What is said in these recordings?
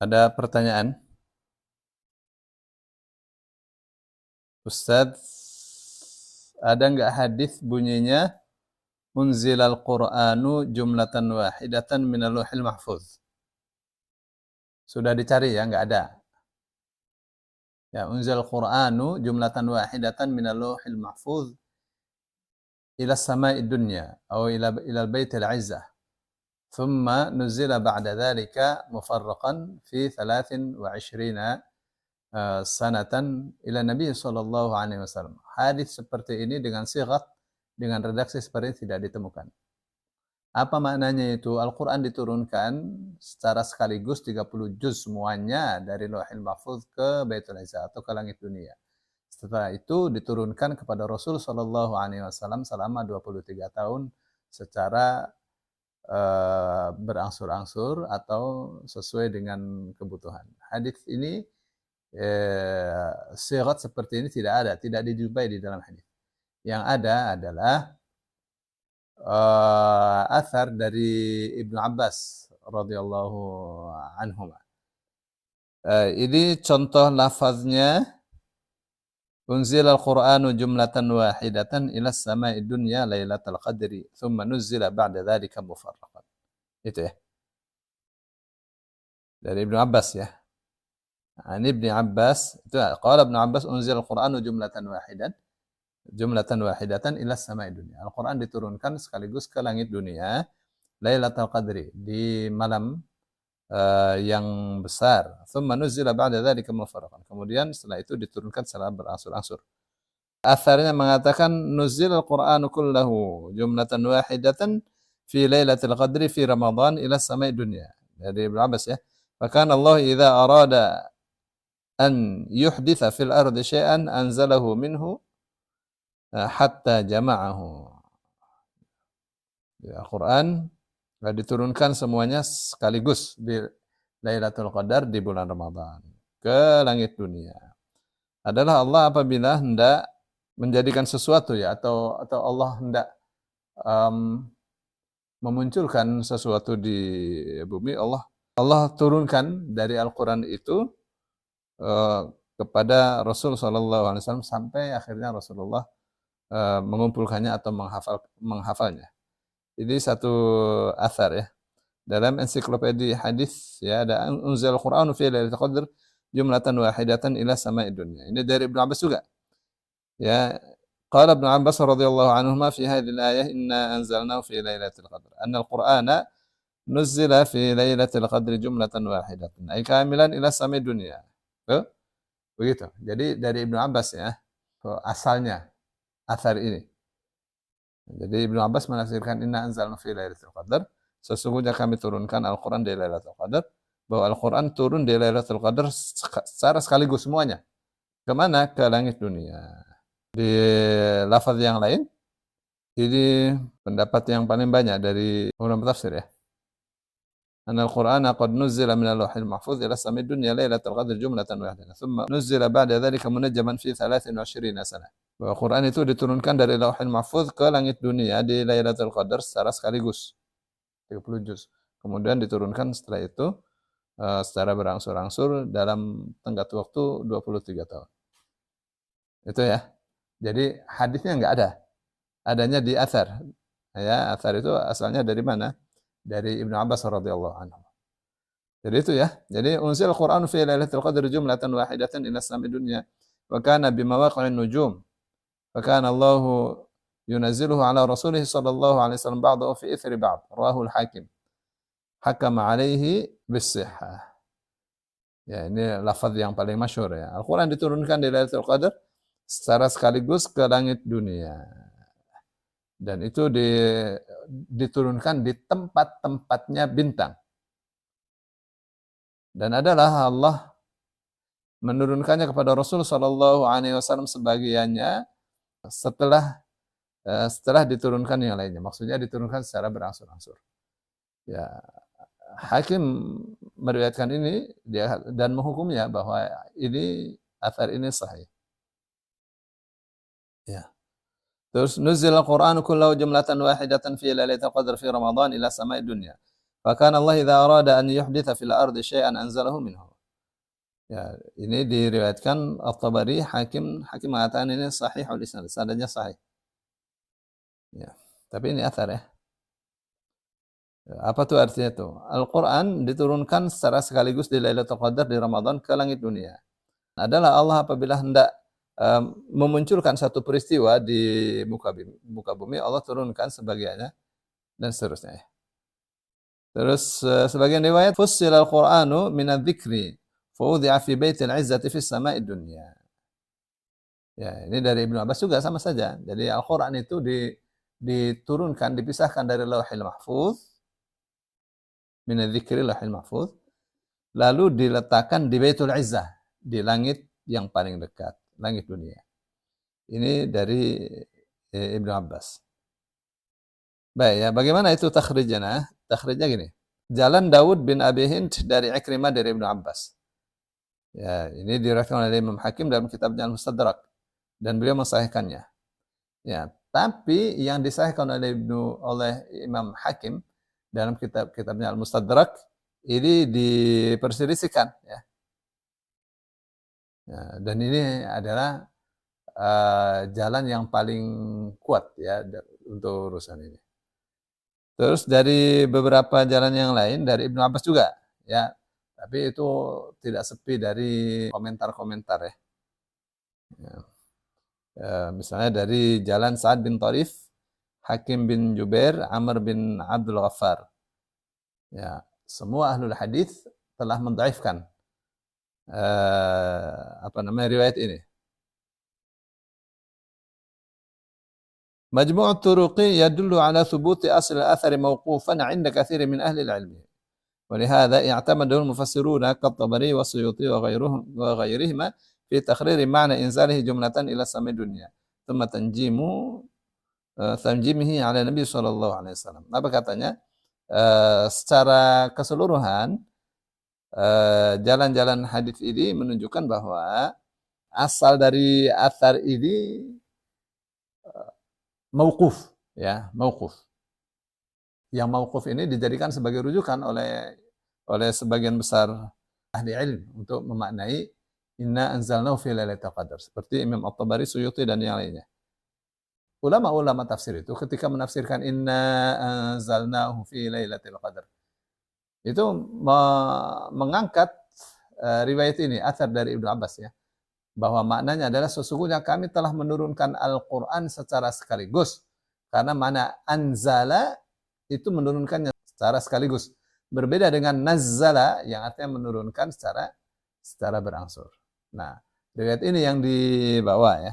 Ada pertanyaan? Ustadz, ada nggak hadis bunyinya unzilal Qur'anu jumlatan wahidatan minal lauhil mahfuz? Sudah dicari ya, nggak ada. Ya, unzilal Qur'anu jumlatan wahidatan minal lauhil mahfuz ila samai dunya atau ila baitil izzah. ثم نزل بعد ذلك مفرقا في 23 sanatan ila Nabi sallallahu alaihi wasallam. Hadis seperti ini dengan sighat, dengan redaksi seperti ini tidak ditemukan. Apa maknanya itu? Al-Quran diturunkan secara sekaligus 30 juz semuanya dari Lauhil Mahfuz ke Baitul Izzah atau ke langit dunia. Setelah itu diturunkan kepada Rasul sallallahu alaihi wasallam selama 23 tahun secara berangsur-angsur atau sesuai dengan kebutuhan. Hadis ini sirat seperti ini tidak ada, tidak dijumpai di dalam hadis. Yang ada adalah athar dari Ibnu Abbas radhiyallahu anhu. Ini contoh lafaznya unzil al-Qur'anu jumlatan wahidatan ila samai dunya lailatul qadri thumma nuzila ba'da dzalika mufarraqan. Itu ya. Dari Ibnu Abbas ya. An Ibnu Abbas itu qala Ibnu Abbas unzil al-Qur'anu jumlatan wahidatan ila samai dunya. Al-Qur'an diturunkan sekaligus ke langit dunia Lailatul Qadri di malam yang besar. Thumma nuzila ba'da dzalika mufarraqan. Kemudian setelah itu diturunkan secara berangsur-angsur. Atharnya mengatakan nuzil al-Qur'anu kullahu jumlatan wahidatan fi lailatul qadri fi Ramadan ila samai dunya. Dari Ibnu Abbas ya. Fakana Allah idza arada an yuhditha fil ardi syai'an anzalahu minhu hatta jama'ahu. Ya, Al-Quran diturunkan semuanya sekaligus di Lailatul Qadar di bulan Ramadan ke langit dunia. Adalah Allah apabila hendak menjadikan sesuatu ya atau Allah hendak memunculkan sesuatu di bumi, Allah turunkan dari Al-Quran itu kepada Rasul sallallahu alaihi wasallam sampai akhirnya Rasulullah mengumpulkannya atau menghafalnya. Ini satu athar ya. Dalam ensiklopedia hadis ya ada unzil Al-Qur'an fi lailatul qadr jumlatan wahidatan ila sama'id dunya. Ini dari Ibnu Abbas juga. Ya, qala Ibnu Abbas radhiyallahu anhuma fi hadhihi al-ayah inna anzalnahu fi lailatul qadr. Anna al-Qur'ana nuzila fi lailatul qadr jumlatan wahidatan ay kamilan ila sama'id dunya. Tuh, begitu. Jadi dari Ibnu Abbas ya, asalnya athar ini. Jadi Ibnu Abbas menafsirkan inna anzalna fi lailatul qadar, sesungguhnya kami turunkan Al-Qur'an di Lailatul Qadar, bahwa Al-Qur'an turun di Lailatul Qadar secara sekaligus semuanya. Kemana? Ke langit dunia. Di lafaz yang lain, ini pendapat yang paling banyak dari ulama tafsir ya. Anna al-Qur'ana qad nuzila min al-lauhil mahfuz ila samai dunya lailatul qadr jumlatan wahidatan. Thumma nuzila ba'da dhalika munajjaman fi 23 sanah. Bahwa Quran itu diturunkan dari Lauhil Mahfuz ke langit dunia di Lailatul Qadar secara sekaligus 30 juz. Kemudian diturunkan setelah itu secara berangsur-angsur dalam tenggat waktu 23 tahun. Itu ya. Jadi hadisnya enggak ada. Adanya di athar. Ya, athar itu asalnya dari mana? Dari Ibnu Abbas radhiyallahu anhu. Jadi itu ya. Jadi unzil Al-Qur'an fi Lailatul Qadar jumlatan wahidatan ila samai dunya wa kana bimawaqi'in nujum. فكان الله ينزله على رسوله صلى الله عليه وسلم بعضه في إثر بعض رواه الحاكم حكم عليه بالصحة. Ya, ini lafaz yang paling masyhur ya. Al-Quran diturunkan di Lailatul Qadar secara sekaligus ke langit dunia. Dan itu diturunkan di tempat-tempatnya bintang. Dan adalah Allah menurunkannya kepada Rasul sallallahu alaihi wasallam sebagiannya setelah diturunkan yang lainnya. Maksudnya diturunkan secara berangsur-angsur. Ya, Hakim meriwayatkan ini dan menghukumnya bahwa ini athar ini sahih. Ya. Terus nuzil al-Qur'an kullahu jumlatan wahidatan fi lailatul qadr fi Ramadan ila samai dunya. Fakana Allah idza arada an yuhditsa fil ardi syai'an anzalahu minhu. Ya, ini diriwayatkan At-Tabari, Hakim mengatakan ini sahihul isnad, sanadnya sahih. Ya. Tapi ini athar ya. Apa tuh artinya tuh? Al-Quran diturunkan secara sekaligus di Lailatul Qadar di Ramadan ke langit dunia. Adalah Allah apabila hendak memunculkan satu peristiwa di muka bumi, Allah turunkan sebagiannya dan seterusnya ya. Terus sebagian riwayat fussila al-Qur'anu min adz-dzikri fa wudhi'a fi baitil 'izzati fis sama'id dunya. Ya, ini dari Ibnu Abbas juga sama saja. Jadi Al-Qur'an itu diturunkan, dipisahkan dari Lauhil Mahfuz, min adz-dzikri Lauhil Mahfuz, lalu diletakkan di Baitul 'Izzah, di langit yang paling dekat, langit dunia. Ini dari Ibnu Abbas. Baik ya, bagaimana itu takhrijnya? Takhrijnya gini. Jalan Daud bin Abi Hind dari Ikrimah dari Ibnu Abbas. Ya, ini diriwayatkan oleh Imam Hakim dalam kitabnya Al-Mustadrak dan beliau mensahihkannya. Ya, tapi yang disahihkan oleh Imam Hakim dalam kitabnya Al-Mustadrak ini diperselisihkan ya. Ya, dan ini adalah jalan yang paling kuat ya untuk urusan ini. Terus dari beberapa jalan yang lain dari Ibnu Abbas juga ya, tapi itu tidak sepi dari komentar-komentar ya. Misalnya dari jalan Sa'ad bin Tharif, Hakim bin Jubair, Amr bin Abdul Ghaffar. Ya, semua ahlul hadis telah mendhaifkan riwayat ini. Majmu' turuqi yadullu ala thubuti asl al-athari mawqufan 'inda katsirin min ahli al-'ilm. ولهذا اعتمده المفسرون كالطبري والسيوطي وغيرهما في تقرير معنى إنزاله جملة إلى السماء الدنيا ثم تنجيمه على Nabi sallallahu alaihi wasallam. Apa katanya? Secara keseluruhan jalan-jalan hadis ini menunjukkan bahwa asal dari athar ini mauquf ya, mauquf. Yang mauquf ini dijadikan sebagai rujukan oleh sebagian besar ahli ilmu untuk memaknai inna anzalnahu fi lailatul qadar seperti Imam At-Tabari, Suyuti dan yang lainnya. Ulama-ulama tafsir itu ketika menafsirkan inna anzalnahu fi lailatul qadar itu mengangkat riwayat ini, athar dari Ibnu Abbas ya, bahwa maknanya adalah sesungguhnya kami telah menurunkan Al-Qur'an secara sekaligus. Karena mana anzala itu menurunkannya secara sekaligus. Berbeda dengan nazzala yang artinya menurunkan secara berangsur. Nah, riwayat ini yang dibawa ya.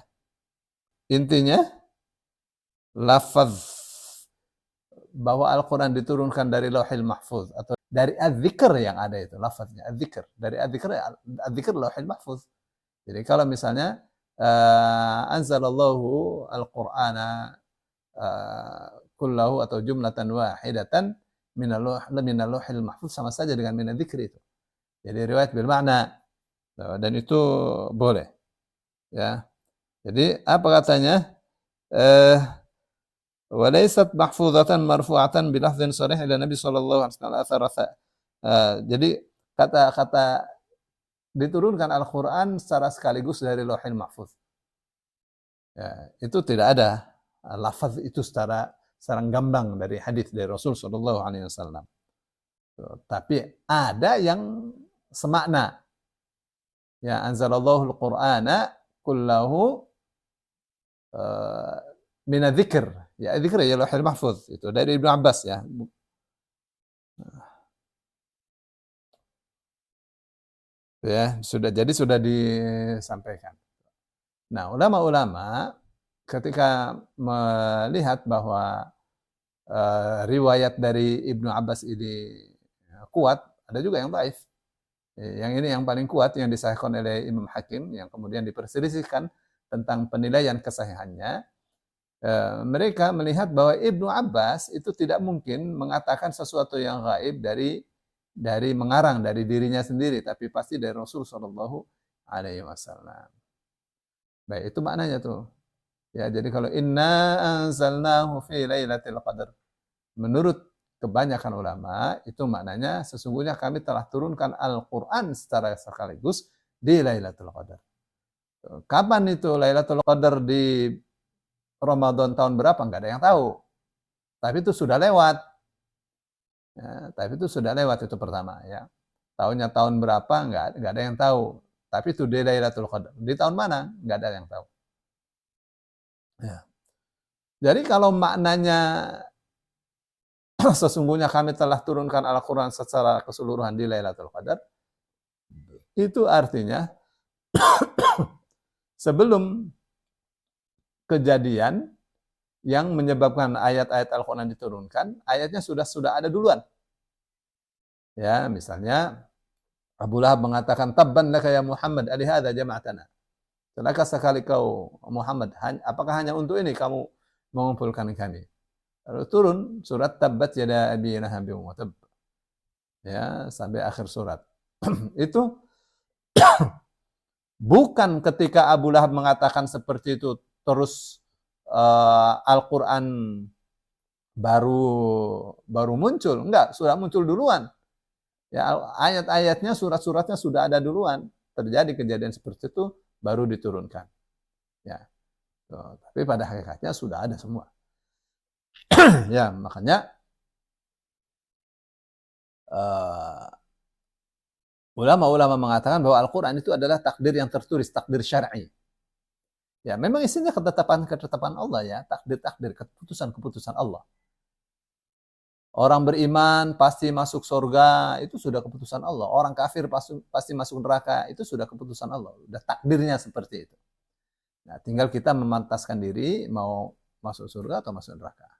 Intinya lafaz bahwa Al-Qur'an diturunkan dari Lauhil Mahfuz atau dari adz-dzikr yang ada itu lafaznya adz-dzikr. Dari adz-dzikr Lauhil Mahfuz. Jadi kalau misalnya anzalallahu al-Qur'ana kullahu atau jumlatan wahidatan minal lauhil mahfuz sama saja dengan min dzikri itu. Jadi riwayat bil makna dan itu boleh. Ya. Jadi apa katanya? Walaysat mahfuzatan marfu'atan bi lafdhin sharih ila Nabi sallallahu alaihi wasallam. Jadi kata-kata diturunkan Al-Qur'an secara sekaligus dari Lauhil Mahfuz. Ya, itu tidak ada lafaz itu secara gamblang dari hadis dari Rasul sallallahu alaihi wasallam. Tapi ada yang semakna. Ya, anzalallahu al-Qur'ana kullahu min adz-dzikr. Ya, dzikr ya Lauhul Mahfuz. Itu dari Ibnu Abbas ya. Ya, sudah disampaikan. Nah, ulama-ulama ketika melihat bahwa riwayat dari Ibnu Abbas ini kuat, ada juga yang dhaif. Yang ini yang paling kuat yang disahihkan oleh Imam Hakim yang kemudian diperselisihkan tentang penilaian kesahihannya. Mereka melihat bahwa Ibnu Abbas itu tidak mungkin mengatakan sesuatu yang gaib dari mengarang dari dirinya sendiri, tapi pasti dari Rasul sallallahu alaihi wasallam. Baik, itu maknanya tuh. Ya, jadi kalau inna anzalnahu fi lailatul qadar menurut kebanyakan ulama itu maknanya sesungguhnya kami telah turunkan Al-Quran secara sekaligus di Lailatul Qadar. Kapan itu Lailatul Qadar di Ramadan tahun berapa? Nggak ada yang tahu. Tapi itu sudah lewat. Ya, tapi itu sudah lewat itu pertama ya. Tahunnya tahun berapa? Nggak ada yang tahu. Tapi itu di Lailatul Qadar. Di tahun mana? Nggak ada yang tahu. Ya. Jadi kalau maknanya sesungguhnya kami telah turunkan Al-Quran secara keseluruhan di Lailatul Qadar, itu artinya sebelum kejadian yang menyebabkan ayat-ayat Al-Quran diturunkan, ayatnya sudah ada duluan. Ya, misalnya Abu Lahab mengatakan, "Tabban laka ya Muhammad, alihada jama'atana." Celaka sekali kau Muhammad, apakah hanya untuk ini kamu mengumpulkan kami? Lalu turun surat Tabbat yada abi lahabin wa tabb. Ya, sampai akhir surat. Itu bukan ketika Abu Lahab mengatakan seperti itu terus Al-Quran baru muncul. Enggak, sudah muncul duluan. Ya, ayat-ayatnya, surat-suratnya sudah ada duluan. Terjadi kejadian seperti itu baru diturunkan. Ya. Tapi pada hakikatnya sudah ada semua. Ya, makanya ulama-ulama mengatakan bahwa Al-Quran itu adalah takdir yang tertulis, takdir syar'i. Ya, memang isinya ketetapan Allah ya, takdir-takdir, keputusan-keputusan Allah. Orang beriman pasti masuk surga, itu sudah keputusan Allah. Orang kafir pasti masuk neraka, itu sudah keputusan Allah. Sudah takdirnya seperti itu. Nah, tinggal kita memantaskan diri mau masuk surga atau masuk neraka.